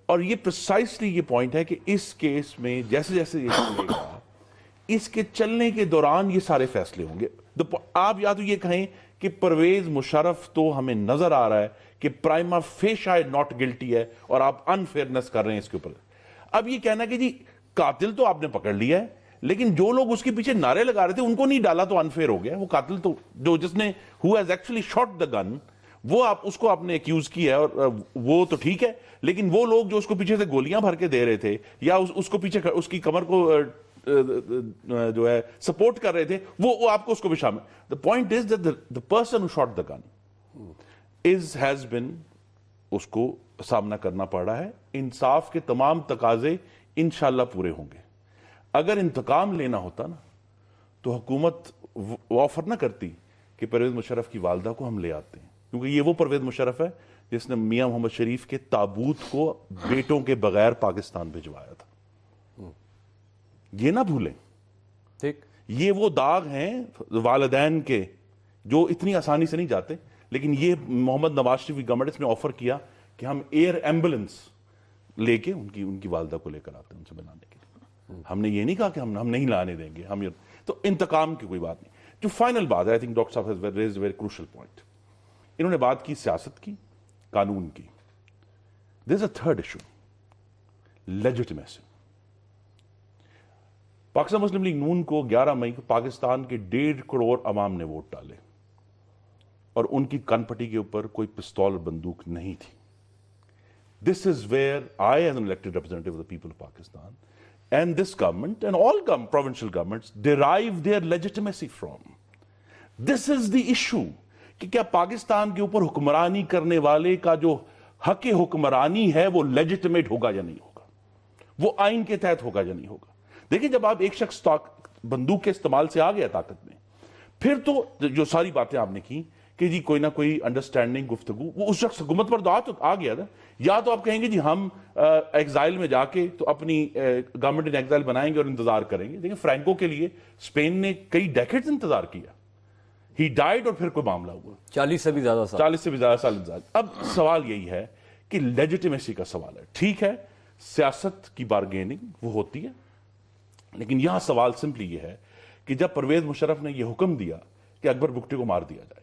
اور یہ پریسائسلی یہ پوائنٹ ہے کہ اس کیس میں جیسے جیسے یہ چلے گا اس کے چلنے کے دوران یہ سارے فیصلے ہوں گے. آپ یا تو یہ کہیں کہ پرویز مشرف تو ہمیں نظر آ رہا ہے کہ پرائما فیشا ناٹ گلٹی ہے اور آپ انفیئرنیس کر رہے ہیں اس کے اوپر. اب یہ کہنا کہ جی قاتل تو آپ نے پکڑ لیا ہے لیکن جو لوگ اس کے پیچھے نعرے لگا رہے تھے ان کو نہیں ڈالا تو انفیئر ہو گیا. وہ قاتل تو جو جس نے who has actually shot the gun وہ آپ اس کو آپ نے ایکیوز کیا ہے, اور وہ تو ٹھیک ہے, لیکن وہ لوگ جو اس کو پیچھے سے گولیاں بھر کے دے رہے تھے یا اس کو پیچھے اس کی کمر کو جو ہے سپورٹ کر رہے تھے وہ آپ کو اس کو بھی شامل. The point is that the person who shot the gun has been اس کو سامنا کرنا پڑ رہا ہے. انصاف کے تمام تقاضے انشاءاللہ پورے ہوں گے. اگر انتقام لینا ہوتا نا تو حکومت آفر نہ کرتی کہ پرویز مشرف کی والدہ کو ہم لے آتے ہیں, کیونکہ یہ وہ پرویز مشرف ہے جس نے میاں محمد شریف کے تابوت کو بیٹوں کے بغیر پاکستان بھجوایا تھا. یہ نہ بھولیں. ٹھیک, یہ وہ داغ ہیں والدین کے جو اتنی آسانی سے نہیں جاتے, لیکن یہ محمد نواز شریف کی گورنمنٹ نے آفر کیا کہ ہم ایئر ایمبولنس لے کے ان کی والدہ کو لے کر آتے ہیں ان سے بنانے کے لیے. ہم نے یہ نہیں کہا کہ ہم نہیں لانے دیں گے. ہم تو انتقام کی کوئی بات نہیں. جو فائنل بات ہے, آئی تھنک ڈاکٹر صاحب has raised very crucial point. انہوں نے بات کی سیاست کی, قانون کی. There is a third issue, legitimacy. Pakistan Muslim League Noon کو 11 مئی کو پاکستان کے 1.5 کروڑ عوام نے ووٹ ڈالے اور ان کی کن پٹی کے اوپر کوئی پستول بندوق نہیں تھی. This is where I, as an elected representative of the people of Pakistan, and this government and all provincial governments derive their legitimacy from. This is the issue. کہ کیا پاکستان کے اوپر حکمرانی کرنے والے کا جو حق حکمرانی ہے وہ لیجٹمیٹ ہوگا یا نہیں ہوگا, وہ آئین کے تحت ہوگا یا نہیں ہوگا. دیکھیں جب آپ ایک شخص بندوق کے استعمال سے آ گیا طاقت میں, پھر تو جو ساری باتیں آپ نے کی کہ جی کوئی نہ کوئی انڈرسٹینڈنگ گفتگو, وہ اس شخص حکومت پر آ گیا تھا. یا تو آپ کہیں گے جی ہم ایگزائل میں جا کے تو اپنی گورنمنٹ ان ایگزائل بنائیں گے اور انتظار کریں گے. دیکھیں فرینکو کے لیے اسپین نے کئی ڈیکیڈز انتظار کیا, ہی ڈائیڈ, اور پھر کوئی معاملہ ہوا 40 سے بھی زیادہ سال انتظار. اب سوال یہی ہے کہ لیجٹمیسی کا سوال ہے. ٹھیک ہے, سیاست کی بارگیننگ وہ ہوتی ہے, لیکن یہاں سوال سمپلی یہ ہے کہ جب پرویز مشرف نے یہ حکم دیا کہ اکبر بگٹی کو مار دیا جائے,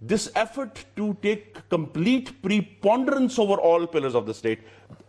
this effort to take complete preponderance over all pillars of the state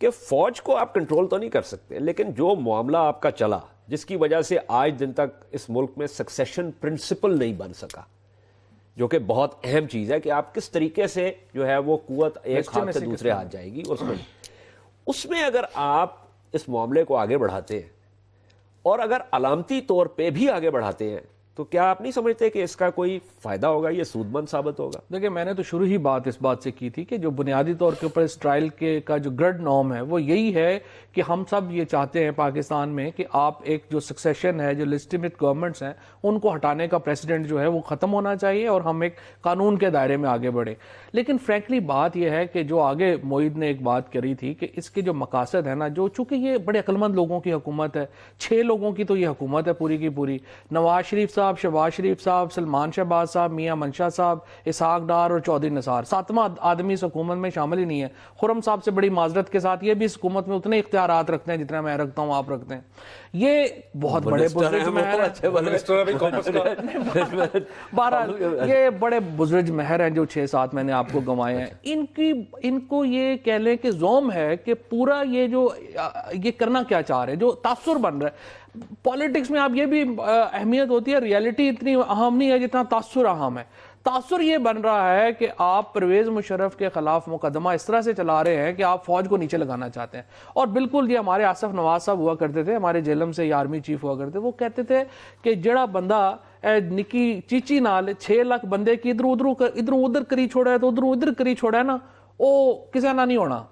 کہ فوج کو آپ کنٹرول تو نہیں کر سکتے، لیکن جو معاملہ آپ کا چلا جس کی وجہ سے آج دن تک اس ملک میں سکسیشن پرنسپل نہیں بن سکا، جو کہ بہت اہم چیز ہے کہ آپ کس طریقے سے جو ہے وہ قوت ایک ہاتھ سے دوسرے ہاتھ جائے گی، اس میں اگر آپ اس معاملے کو آگے بڑھاتے ہیں اور اگر علامتی طور پہ بھی آگے بڑھاتے ہیں تو کیا آپ نہیں سمجھتے کہ اس کا کوئی فائدہ ہوگا، یہ سود مند ثابت ہوگا؟ دیکھیں میں نے تو شروع ہی بات اس بات سے کی تھی کہ جو بنیادی طور کے اوپر اس ٹرائل کا جو گرڈ نارم ہے وہ یہی ہے کہ ہم سب یہ چاہتے ہیں پاکستان میں کہ آپ ایک جو سکسیشن ہے، جو لیجٹیمیٹ گورنمنٹس ہیں ان کو ہٹانے کا پریسیڈنٹ جو ہے وہ ختم ہونا چاہیے اور ہم ایک قانون کے دائرے میں آگے بڑھے. لیکن فرینکلی بات یہ ہے کہ جو آگے معید نے ایک بات کری تھی کہ اس کے جو مقاصد ہیں نا، جو چونکہ یہ بڑے عقلمند لوگوں کی حکومت ہے، 6 لوگوں کی تو یہ حکومت ہے پوری کی پوری، نواز شریف صاحب، شہباز شریف صاحب، سلمان شہباز صاحب، میاں منشا صاحب، اسحاق ڈار اور چودھری نثار، 7واں آدمی اس حکومت میں شامل ہی نہیں ہے. خرم صاحب سے بڑی معذرت کے ساتھ یہ بھی اس حکومت میں اتنے اختیارات رکھتے ہیں جتنا میں رکھتا ہوں، آپ رکھتے ہیں. یہ بہت بڑے بزرگ مہر ہیں، بہرحال یہ بڑے بزرگ مہر ہیں جو 6-7 میں نے آپ کو گنوائے ہیں. ان کو یہ کہہ لیں کہ زوم ہے کہ پورا یہ جو یہ کرنا کیا چاہ رہے ہیں، جو تاثر بن رہا ہے پالیٹکس میں. آپ یہ بھی اہمیت ہوتی ہے، ریئلٹی اتنی اہم نہیں ہے جتنا تاثر اہم ہے. تاثر یہ بن رہا ہے کہ آپ پرویز مشرف کے خلاف مقدمہ اس طرح سے چلا رہے ہیں کہ آپ فوج کو نیچے لگانا چاہتے ہیں. اور بالکل یہ ہمارے آصف نواز صاحب ہوا کرتے تھے، ہمارے جیلم سے آرمی چیف ہوا کرتے، وہ کہتے تھے کہ جڑا بندہ نکی چیچی نال 6 لاکھ بندے کی ادھر ادھر کری چھوڑا ہے تو ادھر کری چھوڑا ہے نا، وہ کسی نہ نہیں ہونا.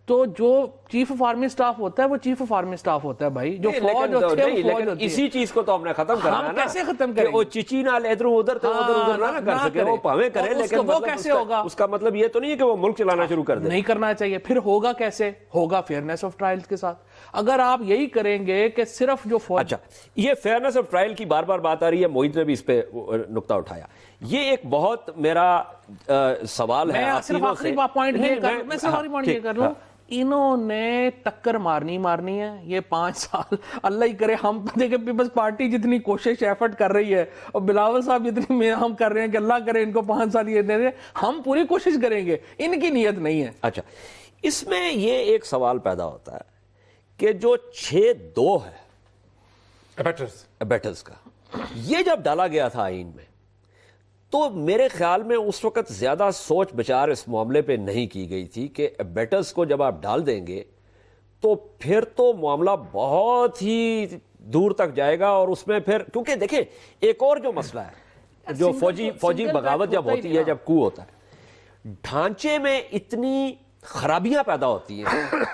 تو جو چیف آف آرمی سٹاف ہوتا ہے وہ چیف آف آرمی سٹاف ہوتا ہے بھائی، جو فوج ہوتی ہے اسی چیز کو تو ہم نے ختم کرنا ہے نا. کیسے ختم کریں وہ چیچی نال ادھر ادھر نہ کر سکے، وہ پاویں کریں، لیکن وہ کیسے ہوگا؟ اس کا مطلب یہ تو نہیں ہے کہ وہ ملک چلانا شروع کر دے. نہیں کرنا چاہیے. پھر ہوگا کیسے؟ ہوگا فیئرنیس آف ٹرائل کے ساتھ. اگر آپ یہی کریں گے کہ صرف جو فوج، اچھا یہ فیئرنیس آف ٹرائل کی بار بار بات آ رہی ہے، معید نے بھی اس پہ نقطہ اٹھایا. یہ ایک بہت میرا سوال ہے. میں صرف آخری پوائنٹ یہ کر لوں، انہوں نے ٹکر مارنی ہے یہ 5 سال. اللہ ہی کرے ہم دیکھیں پیپلز پارٹی جتنی کوشش ایفرٹ کر رہی ہے اور بلاول صاحب جتنی ہم کر رہے ہیں کہ اللہ کرے ان کو 5 سال یہ دے دیں، ہم پوری کوشش کریں گے، ان کی نیت نہیں ہے. اچھا اس میں یہ ایک سوال پیدا ہوتا ہے کہ جو 6-2 ہے ایبیٹرز کا، یہ جب ڈالا گیا تھا آئین میں تو میرے خیال میں اس وقت زیادہ سوچ بچار اس معاملے پہ نہیں کی گئی تھی کہ ایبیٹرز کو جب آپ ڈال دیں گے تو پھر تو معاملہ بہت ہی دور تک جائے گا. اور اس میں پھر کیونکہ دیکھیں ایک اور جو مسئلہ ہے، جو فوجی بغاوت جب ہوتی ہے، جب کو ہوتا ہے، ڈھانچے میں اتنی خرابیاں پیدا ہوتی ہیں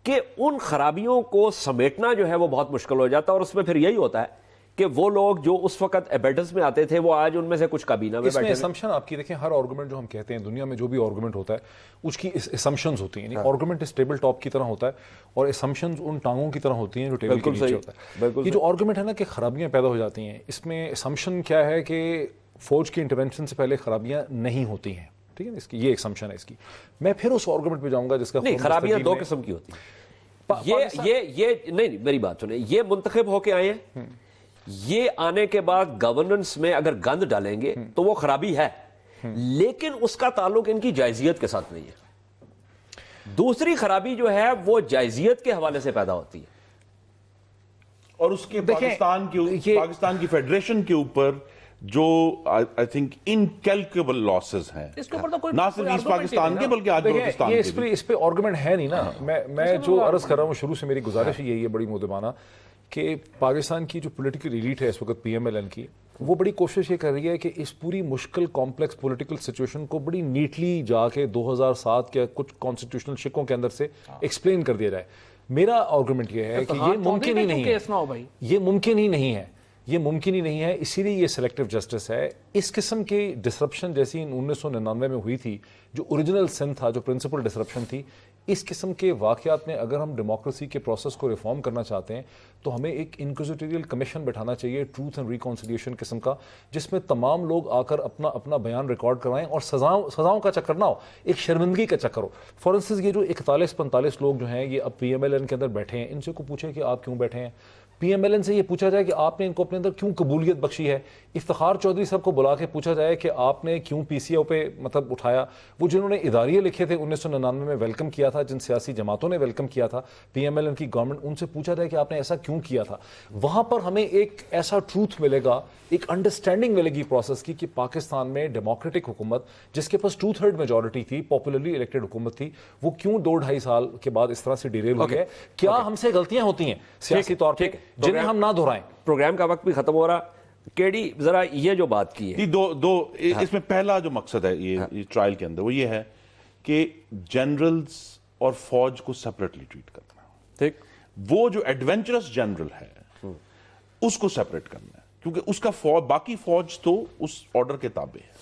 کہ ان خرابیوں کو سمیٹنا جو ہے وہ بہت مشکل ہو جاتا ہے. اور اس میں پھر یہی ہوتا ہے کہ وہ لوگ جو اس وقت ایبیٹرز میں آتے تھے وہ آج ان میں سے کچھ کابینہ میں بیٹھے ہیں. اس میں اسمپشن آپ کی دیکھیں، ہر آرگومنٹ جو ہم کہتے ہیں دنیا میں جو بھی آرگومنٹ ہوتا ہے اس کی اسمپشنز ہوتی ہیں. یعنی آرگومنٹ اس ٹیبل ٹاپ کی طرح ہوتا ہے اور اسمپشنز ان ٹانگوں کی طرح ہوتی ہیں جو ٹیبل کے نیچے ہوتا ہے. یہ جو آرگومنٹ ہے نا کہ خرابیاں پیدا ہو جاتی ہیں، اس میں اسمپشن کیا ہے کہ فوج کی انٹرونشن سے پہلے خرابیاں نہیں ہوتی ہیں. ٹھیک ہے، اس کی یہ ایکسمپشن ہے. اس کی میں پھر اس آرگومنٹ پہ جاؤں گا جس کا نہیں، خرابیاں 2 قسم کی ہوتی ہیں. یہ نہیں میری بات سنیں، یہ منتخب ہو کے آئے ہیں، یہ آنے کے بعد گورننس میں اگر گند ڈالیں گے تو وہ خرابی ہے، لیکن اس کا تعلق ان کی جائزیت کے ساتھ نہیں ہے. دوسری خرابی جو ہے وہ جائزیت کے حوالے سے پیدا ہوتی ہے اور اس کے پاکستان کی فیڈریشن کے اوپر جو آئی تھنک انکیلکیبل لاسز ہیں، نہ صرف ایسٹ پاکستان کے بلکہ آج بلوچستان کے بھی. اس پہ آرگومنٹ ہے نہیں نا. میں جو عرض کر رہا ہوں شروع سے میری گزارش یہی ہے بڑی مودبانہ کہ پاکستان کی جو پولیٹیکل ایلیٹ ہے اس وقت پی ایم ایل این کی، وہ بڑی کوشش یہ کر رہی ہے کہ اس پوری مشکل کمپلیکس پولیٹیکل سچویشن کو بڑی نیٹلی جا کے 2007 کے کچھ کانسٹیٹیوشنل شکوں کے اندر سے ایکسپلین کر دیا جائے. میرا آرگومنٹ یہ ہے کہ یہ ممکن ہی نہیں ہے، یہ ممکن ہی نہیں ہے، یہ ممکن ہی نہیں ہے. اسی لیے یہ سلیکٹیو جسٹس ہے. اس قسم کی ڈسرپشن جیسی 1999 میں ہوئی تھی، جو اوریجنل سن تھا، جو پرنسپل ڈسرپشن تھی، اس قسم کے واقعات میں اگر ہم ڈیموکریسی کے پروسیس کو ریفارم کرنا چاہتے ہیں تو ہمیں ایک انکوزیٹوریل کمیشن بٹھانا چاہیے، ٹروتھ اینڈ ریکانسیلیشن قسم کا، جس میں تمام لوگ آ کر اپنا بیان ریکارڈ کروائیں اور سزاؤں کا چکر نہ ہو، ایک شرمندگی کا چکر ہو. فار انسٹنس یہ جو 41-45 لوگ جو ہیں یہ اب پی ایم ایل این کے اندر بیٹھے ہیں، ان سے کو پوچھیں کہ آپ کیوں بیٹھے ہیں. پی ایم ایل این سے یہ پوچھا جائے کہ آپ نے ان کو اپنے اندر کیوں قبولیت بخشی ہے. افتخار چودھری صاحب کو بلا کے پوچھا جائے کہ آپ نے کیوں پی سی او پہ مطلب اٹھایا. وہ جنہوں نے اداریے لکھے تھے 1999 میں ویلکم کیا تھا, جن سیاسی جماعتوں نے ویلکم کیا تھا پی ایم ایل این کی گورنمنٹ, ان سے پوچھا جائے کہ آپ نے ایسا کیوں کیا تھا. وہاں پر ہمیں ایک ایسا ٹروتھ ملے گا, ایک انڈرسٹینڈنگ ملے گی پروسیس کی کہ پاکستان میں ڈیموکریٹک حکومت جس کے پاس 2/3 میجورٹی تھی, پاپولرلی الیکٹڈ حکومت تھی, وہ کیوں 2-2.5 سال کے بعد اس طرح سے ڈیریل ہوئی ہے. کیا ہم سے غلطیاں ہوتی ہیں سیاسی طور پہ جنہیں ہم نہ دہرائیں. پروگرام کا وقت بھی ختم ہو رہا. کیڈی ذرا یہ جو بات کی ہے دو اس میں پہلا جو مقصد ہے یہ ٹرائل کے اندر وہ یہ ہے کہ جنرلز اور فوج کو سیپریٹلی ٹریٹ کرنا. ٹھیک, وہ جو ایڈونچرس جنرل ہے اس کو سیپریٹ کرنا ہے, کیونکہ اس کا باقی فوج تو اس آرڈر کے تابع ہے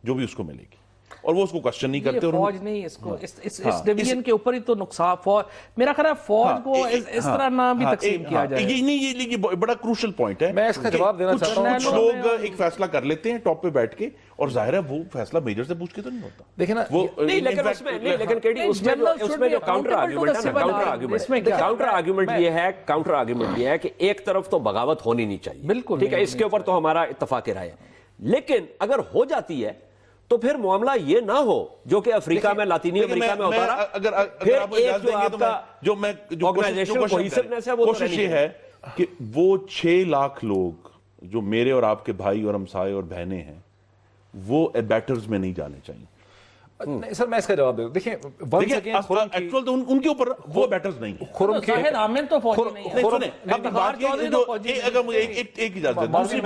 جو بھی اس کو ملے گی, اور وہ اس کو کوشچن نہیں کرتے. فوج نہیں, اس کو اس ڈویژن کے اوپر ہی تو نقصان فوج, میرا خیال ہے فوج کو اس طرح نہ بھی تقسیم کیا جائے. یہ بڑا کروشل پوائنٹ ہے. میں اس کا جواب دینا چاہتا ہوں. کچھ لوگ ایک فیصلہ کر لیتے ہیں ٹاپ پہ بیٹھ کے, اور ظاہر ہے وہ فیصلہ میجر سے پوچھ کے تو نہیں ہوتا. دیکھیں نا, نہیں, لیکن کیڈی اس میں جو کاؤنٹر آرگیومنٹ یہ ہے کہ ایک طرف تو بغاوت ہونی نہیں چاہیے. بالکل ٹھیک ہے, اس کے اوپر تو ہمارا اتفاق رائے ہے. لیکن اگر ہو جاتی ہے تو پھر معاملہ یہ نہ ہو جو کہ افریقہ میں, لاطینی امریکہ میں ہوتا رہا. پھر ایک جو آپ کا آرگنائزیشن کوہیسونیس ہے وہ کوشش یہ ہے کہ وہ 6 لاکھ لوگ جو میرے اور آپ کے بھائی اور ہمسائے اور بہنیں ہیں وہ ایبیٹرز میں نہیں جانے چاہیے. نہیں سر, میں اس کا جواب دے دوں. دیکھیں ایکچوئل تو ان کے اوپر وہ بیٹرز نہیں ہیں. خرم کے عامر تو فوجی نہیں ہے. اگر مجھے ایک اجازت ہے, دوسری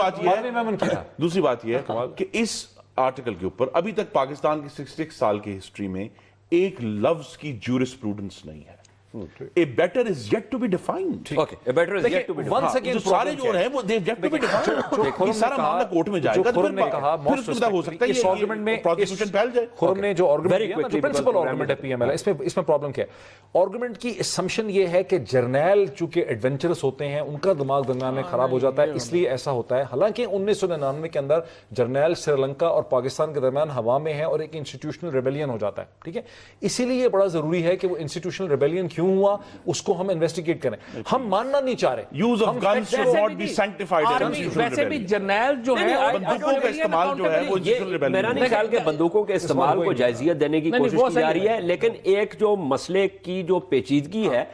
بات یہ ہے کہ اس آرٹیکل کے اوپر ابھی تک پاکستان کی 66 سال کی ہسٹری میں ایک لفظ کی جورسپروڈنس نہیں ہے. A better is yet to be defined. Okay, a better is yet to be defined. جو سارے جو ہیں وہ yet to be defined. یہ سارا معاملہ کورٹ میں جائے گا تو پھر اس کے ہو سکتا ہے اس آرگومنٹ میں پروسیکیوشن پھیل جائے. خرم نے جو آرگومنٹ کیا نا, جو پرنسپل آرگومنٹ ہے پی ایم ایل, اس میں پرابلم کیا ہے. آرگومنٹ کی اسمپشن یہ ہے کہ جرنیل چونکہ ایڈونچرس ہوتے ہیں, ان کا دماغ درمیان میں خراب ہو جاتا ہے, اس لیے ایسا ہوتا ہے. حالانکہ 1999 کے اندر جرنیل سری لنکا اور پاکستان کے درمیان ہوا میں ہے اور ایک انسٹیٹیوشنل ریبیلین ہو جاتا ہے. ٹھیک ہے, اسی لیے یہ بڑا ضروری ہے کہ وہ انسٹیٹیوشنل ریبیلین کیوں ہوا اس کو ہم انویسٹیگیٹ کریں. ہم ماننا نہیں چاہ رہے. Use of guns should not be sanctified. ویسے بھی جرنیل جو ہے بندوقوں کا استعمال جو ہے وہ میرا نہیں خیال کہ بندوقوں کے استعمال کو جائزیت دینے کی کوشش کی جا رہی ہے, لیکن ایک جو مسئلے کی جو پیچیدگی ہے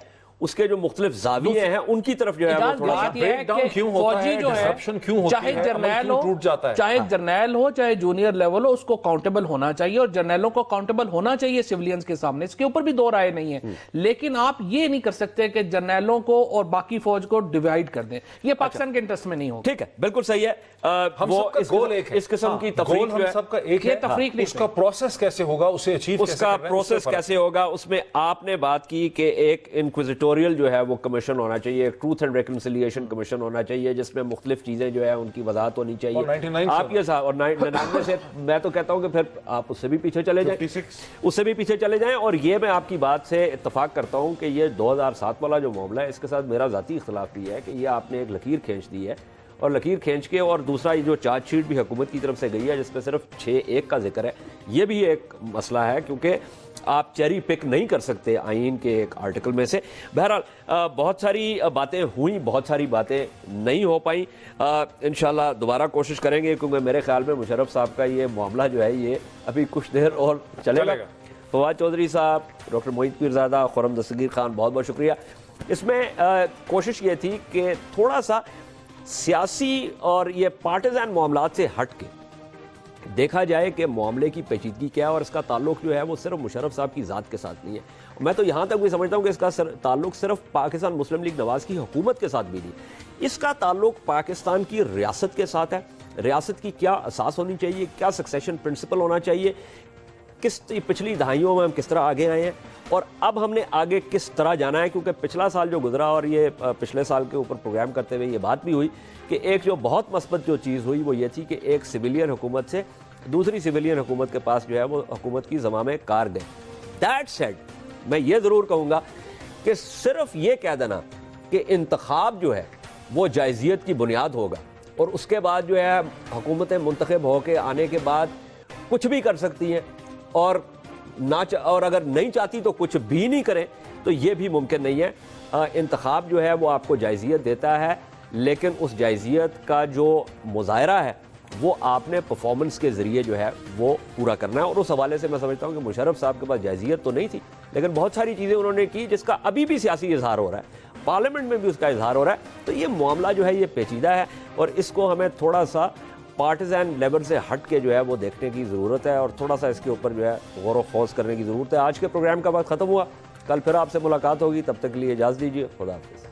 اس کے جو مختلف زاویے ہیں ان کی طرف جو ہے وہ تھوڑا سا بریک ڈاؤن کیوں ہوتا ہے, ڈسرپشن کیوں ہوتی ہے, چاہے جرنیل ہو, ٹوٹ جاتا ہے. چاہے جرنیل ہو چاہے جونیئر لیول ہو, اس کو اکاؤنٹیبل ہونا چاہیے, اور جرنیلوں کو اکاؤنٹیبل ہونا چاہیے سیولینز کے سامنے. اس کے اوپر بھی دو رائے نہیں ہے. لیکن آپ یہ نہیں کر سکتے کہ جرنیلوں کو اور باقی فوج کو ڈیوائیڈ کر دیں. یہ پاکستان کے انٹرسٹ میں نہیں ہوگا. ٹھیک ہے, بالکل صحیح ہے. ہم سب کا گول ایک ہے, اس قسم کی تفریق ہم سب کا ایک ہے. تفریق اس کا پروسیس کیسے ہوگا, اسے اچیو اس کا پروسیس کیسے ہوگا, اس میں آپ نے بات کی کہ ایک انکویزیٹوریل جو ہے وہ کمیشن ہونا چاہیے, ایک ٹروتھ اینڈ ریکنسیلیشن کمیشن ہونا چاہیے جس میں مختلف چیزیں جو ہے ان کی وضاحت ہونی چاہیے. آپ یہ اور 99 سے میں تو کہتا ہوں کہ پھر آپ اس سے بھی پیچھے چلے جائیں, اس سے بھی پیچھے چلے جائیں. اور یہ میں آپ کی بات سے اتفاق کرتا ہوں کہ یہ 2007 والا جو معاملہ ہے اس کے ساتھ میرا ذاتی اختلاف بھی ہے کہ یہ آپ نے ایک لکیر کھینچ دی ہے, اور لکیر کھینچ کے, اور دوسرا یہ جو چارج شیٹ بھی حکومت کی طرف سے گئی ہے جس میں صرف 6(1) کا ذکر ہے, یہ بھی ایک مسئلہ ہے کیونکہ آپ چیری پک نہیں کر سکتے آئین کے ایک آرٹیکل میں سے. بہرحال بہت ساری باتیں ہوئیں, بہت ساری باتیں نہیں ہو پائیں. انشاءاللہ دوبارہ کوشش کریں گے کیونکہ میرے خیال میں مشرف صاحب کا یہ معاملہ جو ہے یہ ابھی کچھ دیر اور چلے گا. فواد چودھری صاحب, ڈاکٹر معید پیرزادہ, خرم دستگیر خان, بہت بہت شکریہ. اس میں کوشش یہ تھی کہ تھوڑا سا سیاسی اور یہ پارٹیزن معاملات سے ہٹ کے دیکھا جائے کہ معاملے کی پیچیدگی کیا ہے, اور اس کا تعلق جو ہے وہ صرف مشرف صاحب کی ذات کے ساتھ نہیں ہے. میں تو یہاں تک بھی سمجھتا ہوں کہ اس کا تعلق صرف پاکستان مسلم لیگ نواز کی حکومت کے ساتھ بھی نہیں, اس کا تعلق پاکستان کی ریاست کے ساتھ ہے. ریاست کی کیا اساس ہونی چاہیے, کیا سکسیشن پرنسپل ہونا چاہیے, کس پچھلی دہائیوں میں ہم کس طرح آگے آئے ہیں, اور اب ہم نے آگے کس طرح جانا ہے. کیونکہ پچھلا سال جو گزرا, اور یہ پچھلے سال کے اوپر پروگرام کرتے ہوئے یہ بات بھی ہوئی کہ ایک جو بہت مثبت جو چیز ہوئی وہ یہ تھی کہ ایک سویلین حکومت سے دوسری سویلین حکومت کے پاس جو ہے وہ حکومت کی زمام کار گئے. دیٹ سیڈ, میں یہ ضرور کہوں گا کہ صرف یہ کہہ دینا کہ انتخاب جو ہے وہ جائزیت کی بنیاد ہوگا, اور اس کے بعد جو ہے حکومتیں منتخب ہو کے آنے کے بعد کچھ بھی کر سکتی ہیں, اور اگر نہیں چاہتی تو کچھ بھی نہیں کریں, تو یہ بھی ممکن نہیں ہے. انتخاب جو ہے وہ آپ کو جائزیت دیتا ہے، لیکن اس جائزیت کا جو مظاہرہ ہے وہ آپ نے پرفارمنس کے ذریعے جو ہے وہ پورا کرنا ہے. اور اس حوالے سے میں سمجھتا ہوں کہ مشرف صاحب کے پاس جائزیت تو نہیں تھی، لیکن بہت ساری چیزیں انہوں نے کی جس کا ابھی بھی سیاسی اظہار ہو رہا ہے، پارلیمنٹ میں بھی اس کا اظہار ہو رہا ہے. تو یہ معاملہ جو ہے یہ پیچیدہ ہے اور اس کو ہمیں تھوڑا سا پارٹیزن لیول سے ہٹ کے جو ہے وہ دیکھنے کی ضرورت ہے اور تھوڑا سا اس کے اوپر جو ہے غور و خوض کرنے کی ضرورت ہے. آج کے پروگرام کا وقت ختم ہوا، کل پھر آپ سے ملاقات ہوگی، تب تک کے لیے اجازت دیجیے. خدا حافظ.